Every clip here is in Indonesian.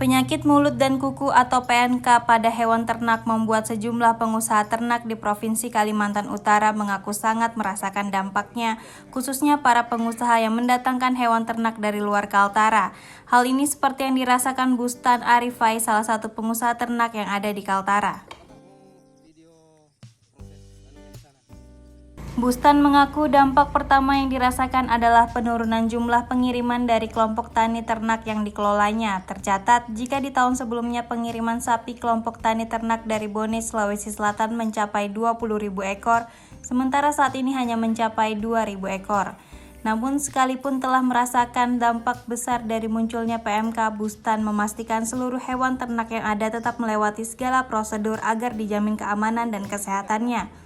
Penyakit mulut dan kuku atau PMK pada hewan ternak membuat sejumlah pengusaha ternak di Provinsi Kalimantan Utara mengaku sangat merasakan dampaknya, khususnya para pengusaha yang mendatangkan hewan ternak dari luar Kaltara. Hal ini seperti yang dirasakan Bustan Arifai, salah satu pengusaha ternak yang ada di Kaltara. Bustan mengaku dampak pertama yang dirasakan adalah penurunan jumlah pengiriman dari kelompok tani ternak yang dikelolanya. Tercatat, jika di tahun sebelumnya pengiriman sapi kelompok tani ternak dari Bone, Sulawesi Selatan mencapai 20.000 ekor, sementara saat ini hanya mencapai 2.000 ekor. Namun sekalipun telah merasakan dampak besar dari munculnya PMK, Bustan memastikan seluruh hewan ternak yang ada tetap melewati segala prosedur agar dijamin keamanan dan kesehatannya.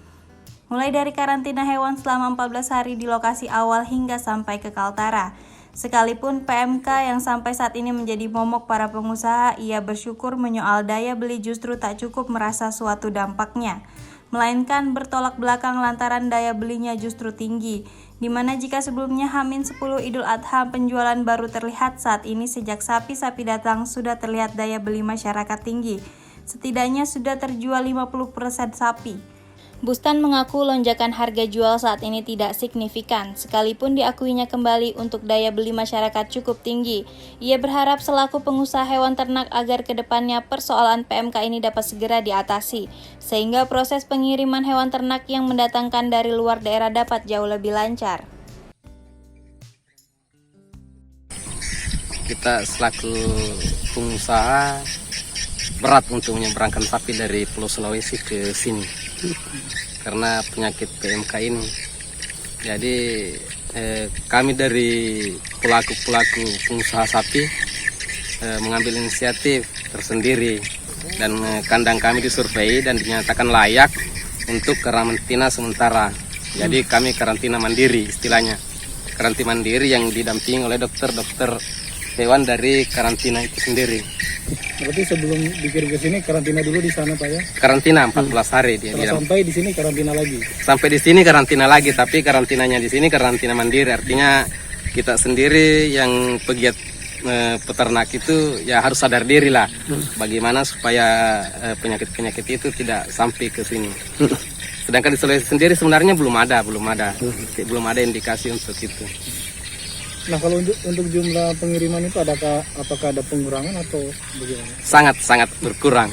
Mulai dari karantina hewan selama 14 hari di lokasi awal hingga sampai ke Kaltara. Sekalipun PMK yang sampai saat ini menjadi momok para pengusaha, ia bersyukur menyoal daya beli justru tak cukup merasa suatu dampaknya, melainkan bertolak belakang lantaran daya belinya justru tinggi, di mana jika sebelumnya H-10 Idul Adha penjualan baru terlihat, saat ini sejak sapi-sapi datang sudah terlihat daya beli masyarakat tinggi. Setidaknya sudah terjual 50% sapi. Bustan mengaku lonjakan harga jual saat ini tidak signifikan, sekalipun diakuinya kembali untuk daya beli masyarakat cukup tinggi. Ia berharap selaku pengusaha hewan ternak agar kedepannya persoalan PMK ini dapat segera diatasi, sehingga proses pengiriman hewan ternak yang mendatangkan dari luar daerah dapat jauh lebih lancar. Kita selaku pengusaha berat untuk menyeberangkan sapi dari Pulau Sulawesi ke sini karena penyakit PMK ini. Jadi kami dari pelaku pengusaha sapi mengambil inisiatif tersendiri dan kandang kami disurvei dan dinyatakan layak untuk karantina sementara. Jadi kami karantina mandiri istilahnya. Karantina mandiri yang didampingi oleh dokter hewan dari karantina itu sendiri. Berarti sebelum dikirim ke sini karantina dulu di sana Pak ya? Karantina 14 hari dia. Sampai di sini karantina lagi. Sampai di sini karantina lagi, tapi karantinanya di sini karantina mandiri. Artinya kita sendiri yang pegiat peternak itu ya harus sadar diri lah. Bagaimana supaya penyakit-penyakit itu tidak sampai ke sini. Sedangkan di Sulawesi sendiri sebenarnya belum ada indikasi untuk itu. Nah, kalau untuk jumlah pengiriman itu apakah ada pengurangan atau bagaimana? Sangat berkurang.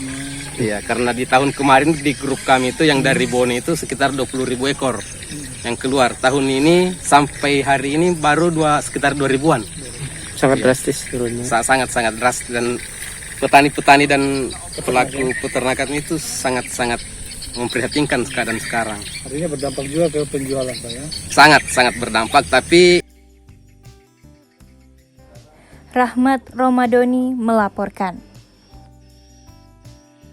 Iya, karena di tahun kemarin di grup kami itu yang dari Bone itu sekitar 20.000 ekor yang keluar. Tahun ini sampai hari ini baru sekitar 2.000-an. Sangat drastis turunnya. Sangat drastis, dan petani-petani dan pelaku peternakan itu sangat memprihatinkan keadaan sekarang. Artinya berdampak juga ke penjualan Pak ya? Sangat berdampak, tapi Rahmat Romadoni melaporkan.